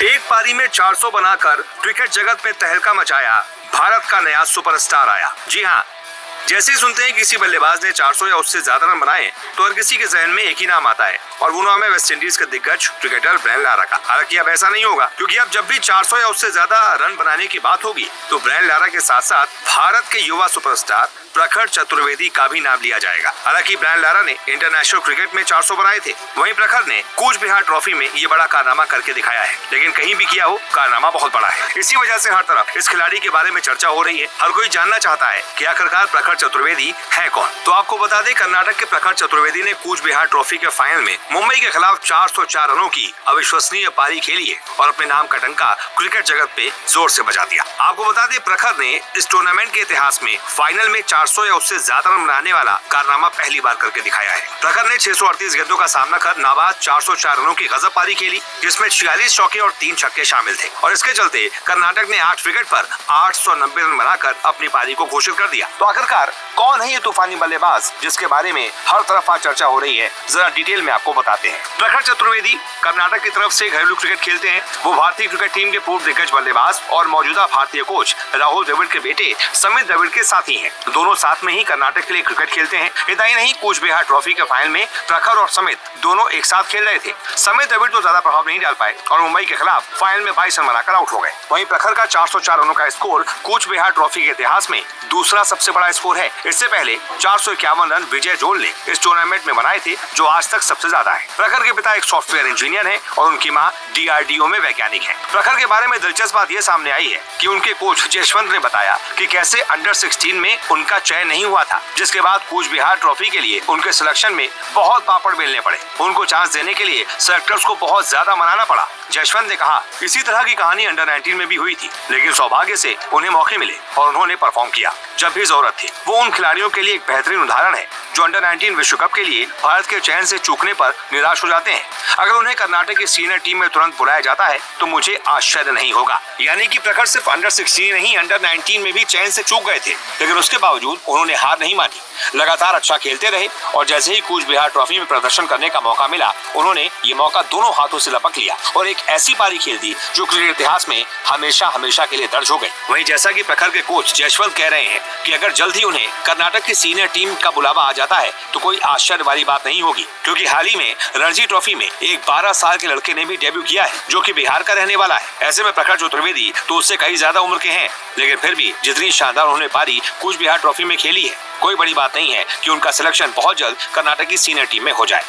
एक पारी में 400 बनाकर क्रिकेट जगत में तहलका मचाया, भारत का नया सुपरस्टार आया। जी हाँ, जैसे ही सुनते हैं किसी बल्लेबाज ने 400 या उससे ज्यादा रन बनाए तो हर किसी के जहन में एक ही नाम आता है और वो नाम है वेस्ट इंडीज के दिग्गज क्रिकेटर ब्रायन लारा का। हालांकि अब ऐसा नहीं होगा, क्योंकि अब जब भी 400 या उससे ज्यादा रन बनाने की बात होगी तो ब्रायन लारा के साथ साथ भारत के युवा सुपरस्टार प्रखर चतुर्वेदी का भी नाम लिया जाएगा। हालांकि ब्रायन लारा ने इंटरनेशनल क्रिकेट में 400 बनाए थे, वहीं प्रखर ने कूच बिहार ट्रॉफी में ये बड़ा कारनामा करके दिखाया है। लेकिन कहीं भी किया हो, कारनामा बहुत बड़ा है। इसी वजह से हर तरफ इस खिलाड़ी के बारे में चर्चा हो रही है। हर कोई जानना चाहता है कि आखिरकार प्रखर चतुर्वेदी है कौन। तो आपको बता दें, कर्नाटक के प्रखर चतुर्वेदी ने कूच बिहार ट्रॉफी के फाइनल में मुंबई के खिलाफ 404 रनों की अविश्वसनीय पारी खेली है और अपने नाम का डंका क्रिकेट जगत पे जोर से बजा दिया। आपको बता दें, प्रखर ने इस टूर्नामेंट के इतिहास में फाइनल में 400 या उससे ज्यादा रन बनाने वाला कारनामा पहली बार करके दिखाया है। प्रखर ने 638 गेंदों का सामना कर नाबाद 404 रनों की गजब पारी खेली, जिसमें 46 चौके और 3 छक्के शामिल थे और इसके चलते कर्नाटक ने 8 विकेट पर 890 रन बनाकर अपनी पारी को घोषित कर दिया। तो आखिरकार कौन है ये तूफानी बल्लेबाज जिसके बारे में हर तरफ आज चर्चा हो रही है, जरा डिटेल में आपको बताते हैं। प्रखर चतुर्वेदी कर्नाटक की तरफ से घरेलू क्रिकेट खेलते हैं। वो भारतीय क्रिकेट टीम के पूर्व दिग्गज बल्लेबाज और मौजूदा भारतीय कोच राहुल द्रविड़ के बेटे समित द्रविड़ के साथी हैं। दोनों साथ में ही कर्नाटक के लिए क्रिकेट खेलते हैं। इतना ही नहीं, कूच बिहार ट्रॉफी के फाइनल में प्रखर और समित दोनों एक साथ खेल रहे थे। समित द्रविड़ तो ज्यादा प्रभाव नहीं डाल पाए और मुंबई के खिलाफ फाइनल में 22 रन बनाकर आउट हो गए। वहीं प्रखर का 404 रनों का स्कोर कूच बिहार ट्रॉफी के इतिहास में दूसरा सबसे बड़ा स्कोर है। इससे पहले 451 रन विजय जोल ने इस टूर्नामेंट में बनाए थे, जो आज तक सबसे ज्यादा है। प्रखर के पिता एक सॉफ्टवेयर इंजीनियर हैं और उनकी मां DRDO में वैज्ञानिक हैं। प्रखर के बारे में दिलचस्प बात यह सामने आई है कि उनके कोच जयश्वंत ने बताया कि कैसे अंडर 16 में उनका चयन नहीं हुआ था, जिसके बाद कूच बिहार ट्रॉफी के लिए उनके सिलेक्शन में बहुत पापड़ बेलने पड़े। उनको चांस देने के लिए सेलेक्टर्स को बहुत ज्यादा मनाना पड़ा। जयश्वंत ने कहा, इसी तरह की कहानी अंडर 19 में भी हुई थी, लेकिन सौभाग्य से उन्हें मौके मिले और उन्होंने परफॉर्म किया जब भी जरूरत थी। वो उन खिलाड़ियों के लिए एक बेहतरीन उदाहरण है जो अंडर 19 विश्व कप के लिए भारत के चयन से चूकने पर निराश हो जाते हैं। अगर उन्हें कर्नाटक की सीनियर टीम में तुरंत बुलाया जाता है तो मुझे आश्चर्य नहीं होगा। यानी कि प्रखर सिर्फ अंडर 16 नहीं, अंडर 19 में भी चयन से चूक गए थे, लेकिन उसके बावजूद उन्होंने हार नहीं मानी, लगातार अच्छा खेलते रहे और जैसे ही कूच बिहार ट्रॉफी में प्रदर्शन करने का मौका मिला, उन्होंने ये मौका दोनों हाथों से लपक लिया और एक ऐसी पारी खेल दी जो क्रिकेट इतिहास में हमेशा हमेशा के लिए दर्ज हो गई। वहीं जैसा कि प्रखर के कोच जयश्वंत कह रहे हैं कि अगर जल्द ही उन्हें कर्नाटक की सीनियर टीम का बुलावा आ जाता है तो कोई आश्चर्य वाली बात नहीं होगी, क्योंकि हाल ही में रणजी ट्रॉफी में एक 12 साल के लड़के ने भी डेब्यू किया है जो कि बिहार का रहने वाला है। ऐसे में प्रखर चतुर्वेदी तो उससे कई ज्यादा उम्र के हैं, लेकिन फिर भी जितनी शानदार उन्होंने पारी कूच बिहार ट्रॉफी में खेली है, कोई बड़ी बात नहीं है कि उनका सिलेक्शन बहुत जल्द कर्नाटक की सीनियर टीम में हो जाए।